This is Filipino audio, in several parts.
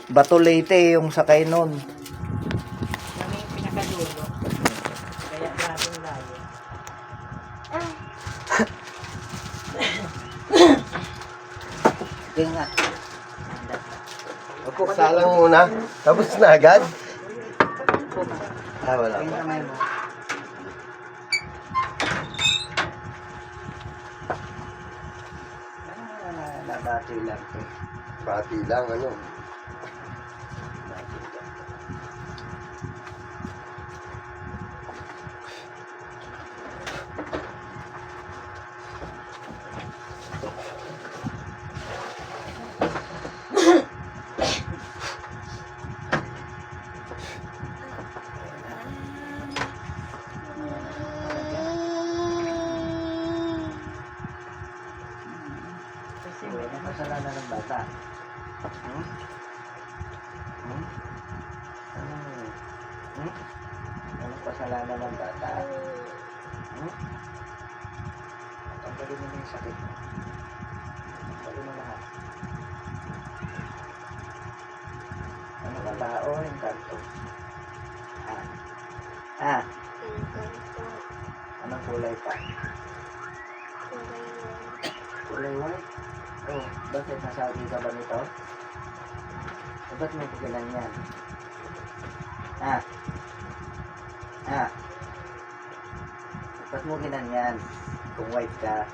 Bato Leyte yung sakay nun. Kami yung pinakadulo. Kaya grabing layo. Sige nga. Opo, salang muna. Tapos na agad. Wala Yung pa. kamay mo. Nabati lang to. Bati lang, ano. Kasi Anong kasalanan ng bata? Hmm? Hmm? Hmm? Anong kasalanan ng bata? Hmm? Tanggalin mo na yung sakit mo. Tanggalin mo lahat. Ano ka tao? Yung kanto. Ah. Ah. Anong kulay pa? Kulay white? Oh, bakit nasabi ka ba nito? O ba't mo pigilan yan? Ah. Ah. Ba't mo ginanyan kung white ka?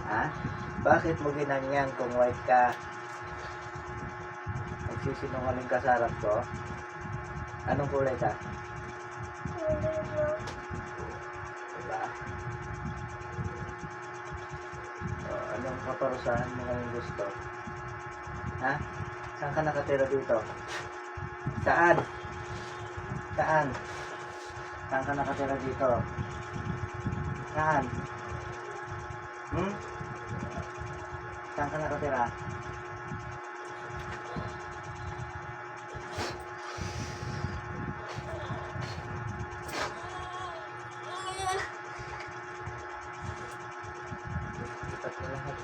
Ha? Bakit mo ginanyan kung white ka? Nagsisinungaling ka sa harap ko? Anong kulay ka? Diba? O, anong kaparusahan mo ngayong gusto? Ha? Saan ka nakatira dito? Saan? Saan? Saan ka nakatira dito? Saan? Hmm? Saan ka nakatira? Lipat mo lahat.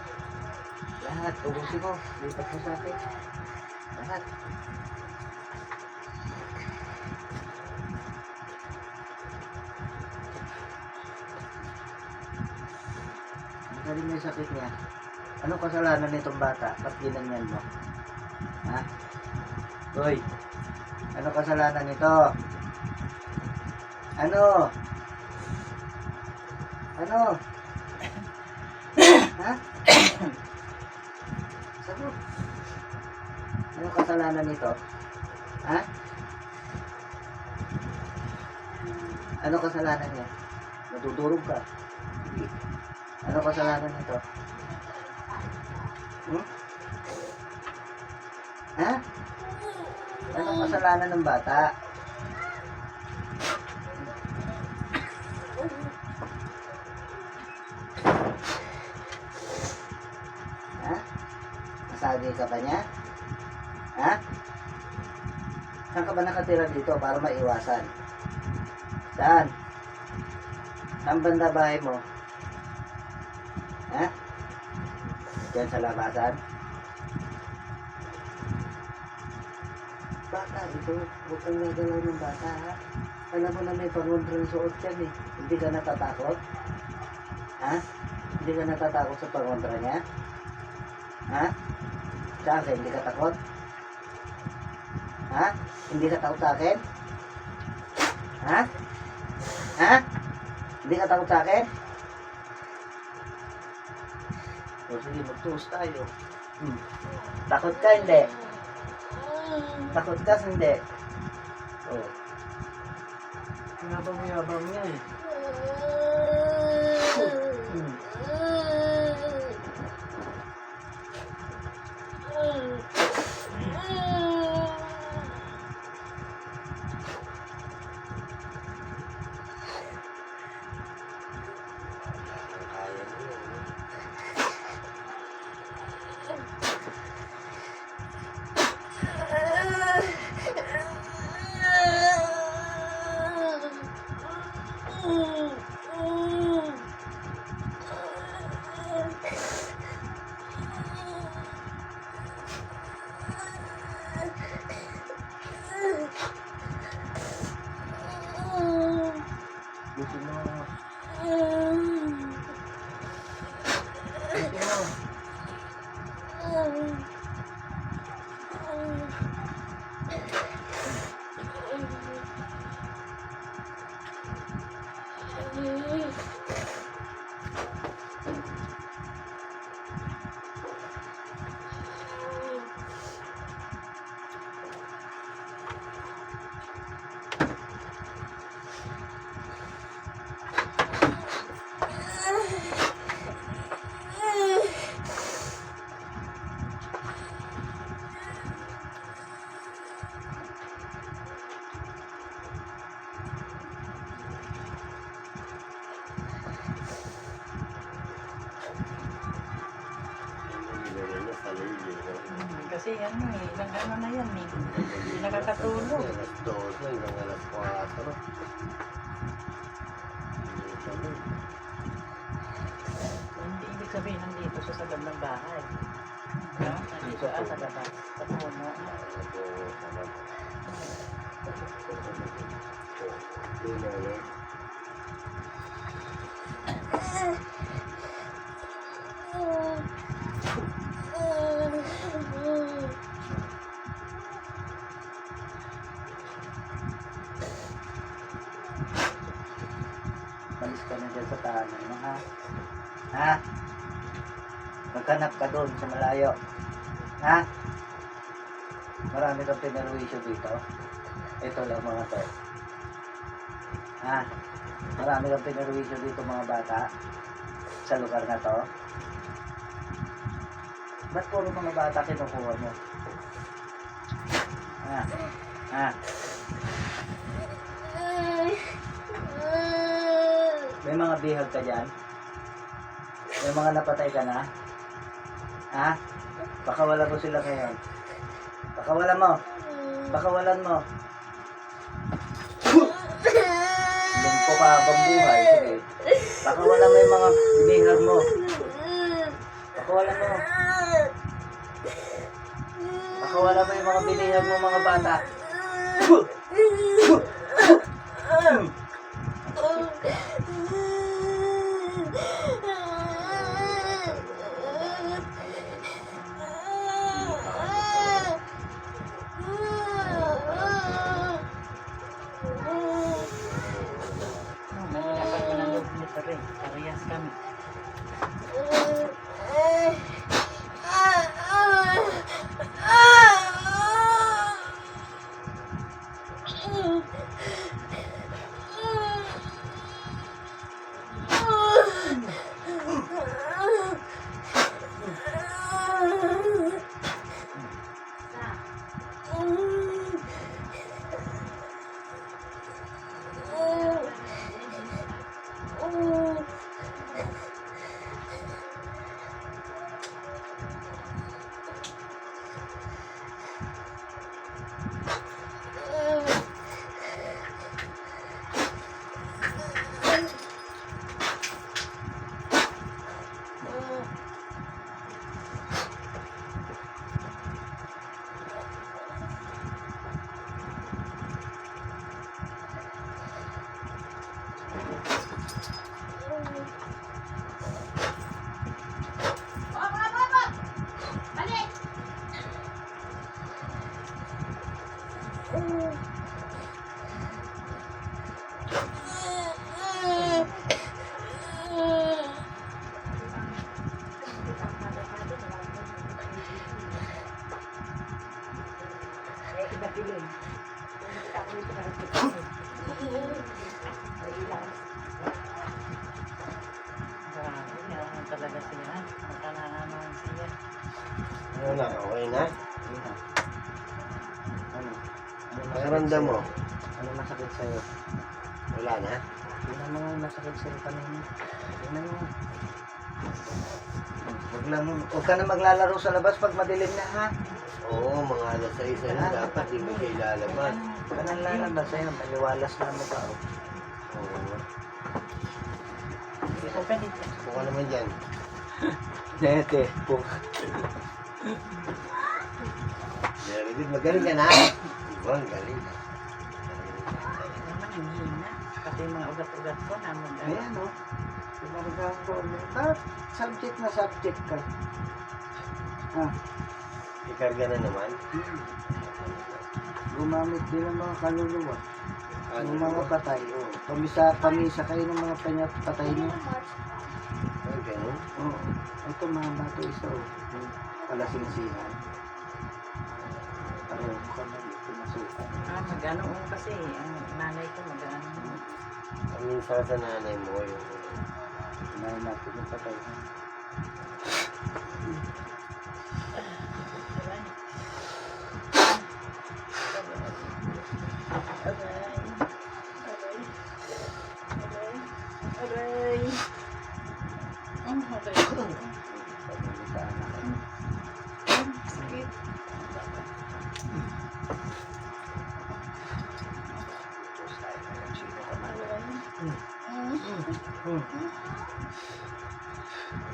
Lahat. Ubusin mo. Lipat mo sa akin. Lahat. Ang galing na yung sakit niya. Anong kasalanan nitong bata? Ba't ginanyan mo? Ha? Hoy! Anong kasalanan nito? Ano? Ano? Ha? Sagot. Anong kasalanan nito? Ha? Anong kasalanan niya? Natutulog ka. Anong kasalanan nito? Hmm? Ha? Anong kasalanan ng bata? Ha? Nasagi ka ba niya? Ha? Saan ka ba nakatira dito para maiwasan? Saan? Saan banda bahay mo? Ha? Diyan sa labasan? Bata, ito. Huwag kang nagalaw ng bata, ha? Alam mo na may pangontrang suot yan, eh. Hindi ka natatakot? Ha? Hindi ka natatakot sa pangontra niya? Ha? Sa akin, hindi ka takot? Ha? Hindi ka takot sa akin? Ha? Ha? Hindi ka takot sa akin? O sige, magtuos tayo. Takot ka, hindi? Takot ka, hindi? O. Yabang-yabang niya, eh. Kasi ano eh, ilang ano na yan eh. Hindi nakakatulog. Alas 12 hanggang alas 4. Hindi ibig sabihin nandito siya sa loob ng bahay. No? Nandito sa labas. Sa puno. Malis ka na dyan sa tahanan mo, ha? Ha? Maghanap ka doon sa malayo. Ha? Marami kang pinarwisyo dito. Ito lang mga to. Ha? Marami kang pinarwisyo dito mga bata. Sa lugar na to. Ba't puro mga bata kinukuha mo? Ha? Ha? May mga bihag ka dyan? May mga napatay ka na? Ha? Pakawalan mo sila ngayon. Pakawalan mo. Pakawalan mo. Lumpo ka habang buhay. Sige. Pakawalan mo yung mga bihag mo. Pakawalan mo. Pakawalan mo yung mga binihag mo mga bata. Dapat mo ng loob nito rin. Parehas kami. Grabe yan talaga siya. Makananaman siya. Ano na, okay na? Ano? Pakiramdam mo? Ano masakit sa'yo? Wala na? Yun ang mga masakit sa'yo kanina. Yun ang mga... Huwag ka na maglalaro sa labas pag madilim na, ha? Oo, mga alas 6 na dapat di mo siya ilalabas. Huwag ka nang lalabas sa'yo. Maliwalas na mo ka, oh. Oo. Ikaw ka dito. Buka naman dyan. Nete, po. Very good. Magaling ka na. Diba, ang galing. Naman ang hina. Pati yung mga ugat-ugat ko naman. Ayan, oh. Tumarga ko. Ba't subject na subject ka? Ah, Ikarga na naman. gumamit din ng mga kaluluwa. Ano Yung mga patay, oh. Kamisa kayo ng mga patay niyo. Ay, ganun. Oo. Ito mga bato isa, oh. Yung palasingsingan. Pareho ka na pinasukan. Mag-ano kasi. Ang nanay ko mag-ano. Minsan sa nanay mo yung... Kinain natin yung patay niyo. Aray. Ang aray ko. Pagkakita na kayo. Sakit.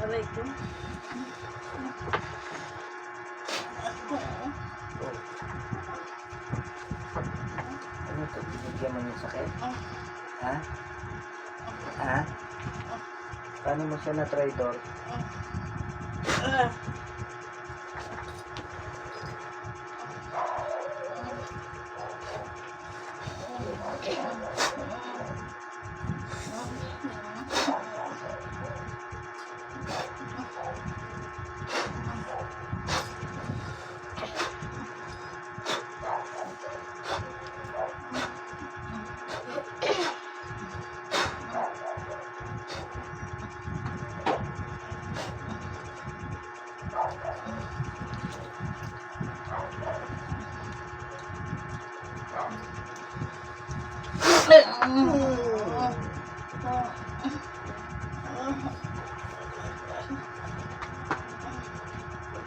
Aray ko. Ano to? Binigyan mo yung sakit? Ha? Ha? Paano mo siya na-try, Dor?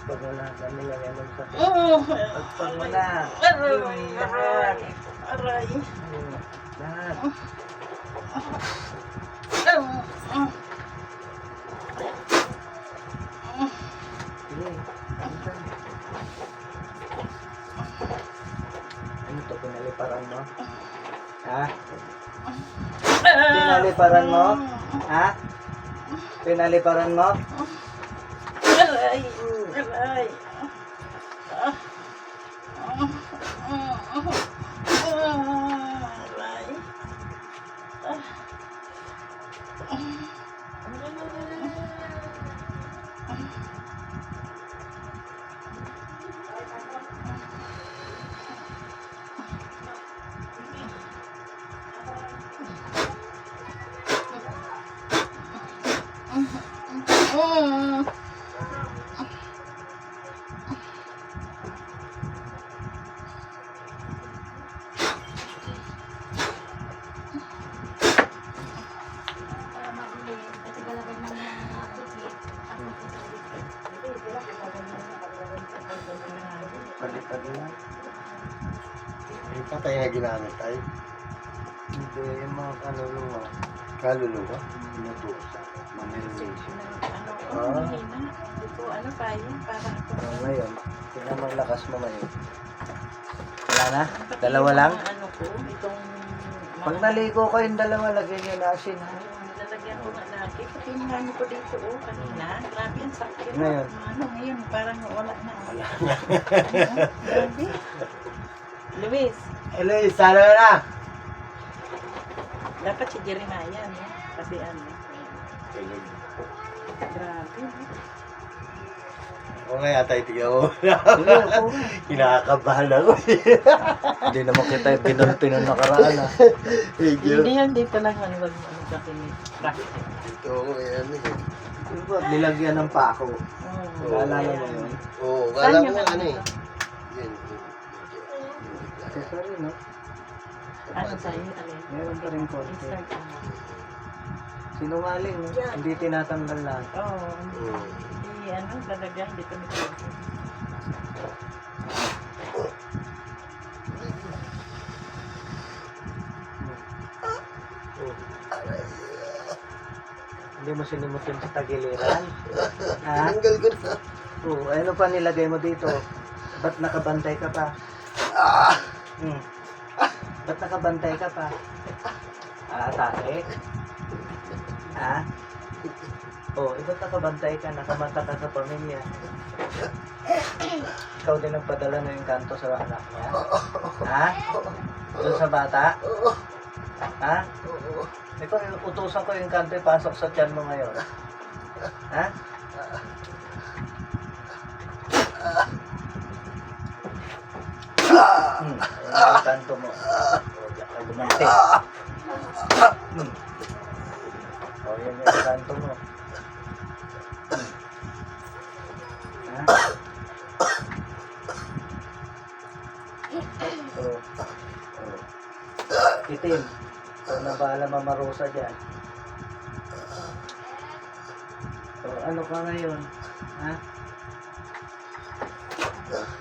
Pag wala kami lang yan ang sakit. Pag wala. Lahat. Aray. Lahat. Sige. Ano to? Pinaliparan mo? Ha? Pinaliparan mo? Ha? Pinaliparan mo? Aray. Aray. Aray. Palipad na. Yung patay na ginamit ay Hindi, yung mga kaluluwa. kaluluwa. Inutusan. Manifestation. Mahina. Hindi ko ano pa yun. Para ako. Ngayon, tingnan mo ang lakas mo ngayon. Wala na? Dalawa lang? Ano ko, itong... Pag naligo ko yung dalawa, lagyan nyo na asin, ha? Lalagyan ko nga lagi. Pati yung ano ko dito, kanina. Grabe ang sakit. Ngayon? Ano ngayon, parang wala na. Wala na. Grabe. Luis, Hello, sana na! dapat si Jeremiah, no? Kasi ano. Grabe. Ako nga yata itigyan mo. Sige, ako. Kinakabahan ako. Hindi naman kita yung pinulpi nung nakaraan, ha? Hindi yan, dito lang ano kasi ni Praktik. Ito ako yan eh. Diba, nilagyan ng pako. Oo. Naalala mo yun? Oo, Saan kala yun ko ang ano eh. ano? Yan. Isa rin, no? Ano sa'yo, alin? Meron pa rin konti. Insert mo. Sinungaling, no? Hindi tinatanggal lahat. Oo. Oo. Hindi, ano, lalagyan dito ni Praktik. Hindi mo sinimutin sa tagiliran. Ha? Tanggal ko na. Oo, ano pa nilagay mo dito? Ba't nakabantay ka pa? Ba't nakabantay ka pa? Atake? Ha? Oo, ba't nakabantay ka? Nakamata ka sa pamilya. Ikaw din nagpadala ng kanto sa anak niya? Ha? Doon sa bata? Ha? Ikaw, utusan ko yung kanto pasok sa tiyan mo ngayon. Ha? Ayan yung kanto mo. O, diyan ka lumante. O, yan yung kanto mo. Ha? Itim. Ikaw na bahala mamarosa dyan. So, ano ka ngayon? Ha?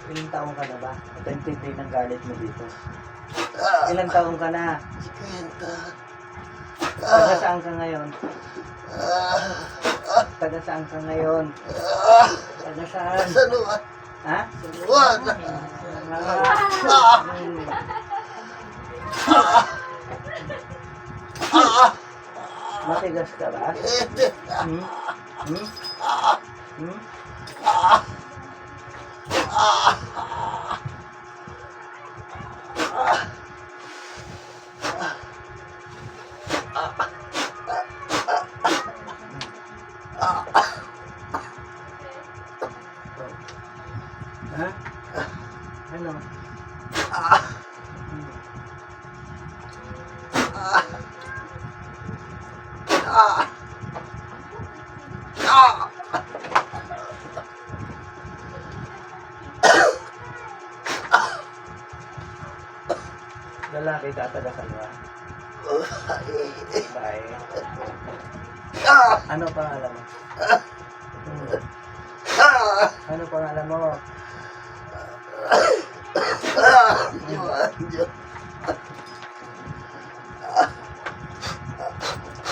Ilang taong ka na ba? Ito yung tindi ng galit mo dito. Ilang taong ka na? Taga saan ka ngayon? Taga saan ka ngayon? Taga saan? Sa luwan. Ha? Sa luwan. Matigas ka ba? Hindi. Hmm? Hmm? Hmm? Ha? Ano? Hmm. Lalaki ka, taga Salwa. Babae. Ano pangalan mo? Hmm. Ano pangalan mo?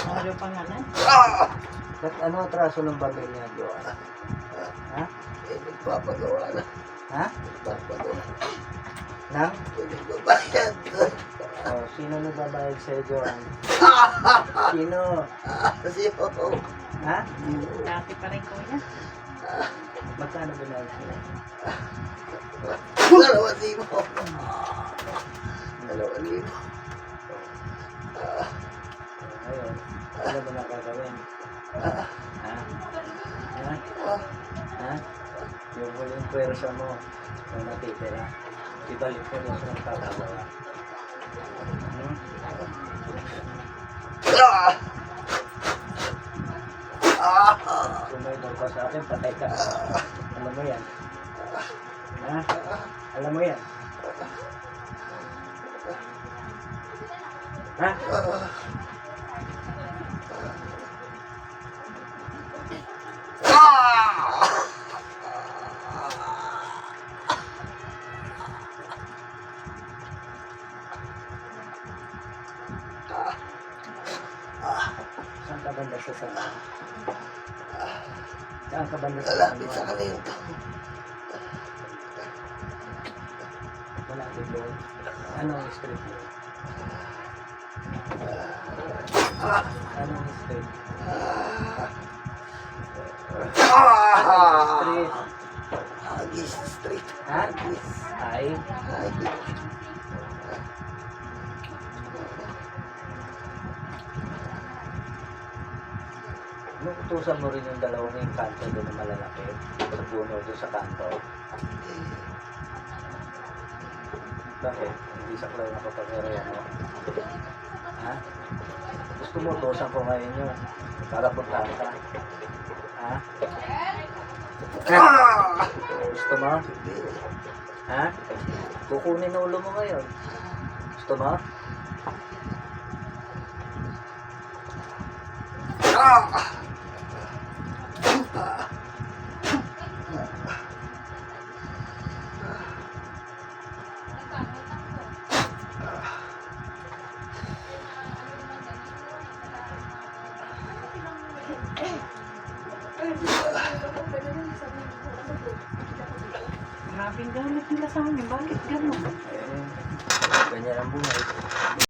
Ano yung pangalan? Ba't ano atraso ng pamilya, Joan? Ha? Nagpapagawa na. Ha? Nagpapagawa. Nang? Nagbabayad. Oh, sino nagbabayad sa'yo, Joan? Sino? Kasi ako. Ha? Dati pa rin kuya. Magkano binayad sa'yo? 2,000. 2,000. Ayun. Ano ba na gagawin? Ha? Ha? Ha? Yung huling pwersa mo na natitira, ibalik mo yung nagpapagawa. Hmm? Sumaybol ka sa akin, patay ka. Alam mo yan? Ha? Alam mo yan? Ha? Saan ka banda sa sana? Saan ka banda sa Malapit sa sana? kanito. Malapit doon. Anong street yun? Anong street? Street. Agis Street. Ha? Agis. Ay, Agis. nung utusan mo rin yung dalawang yung kanto doon na malalaki sa puno doon sa kanto. Bakit? Hindi sa klaw na kapangyarihan mo? Ha? Gusto mo utusan ko ngayon yun para puntahan ka? Ha? Gusto mo? Ha? Kukunin na ulo mo ngayon. Gusto mo? Grabing galit nila sa amin. Bakit gano'n? Eh, ganyan ang buhay.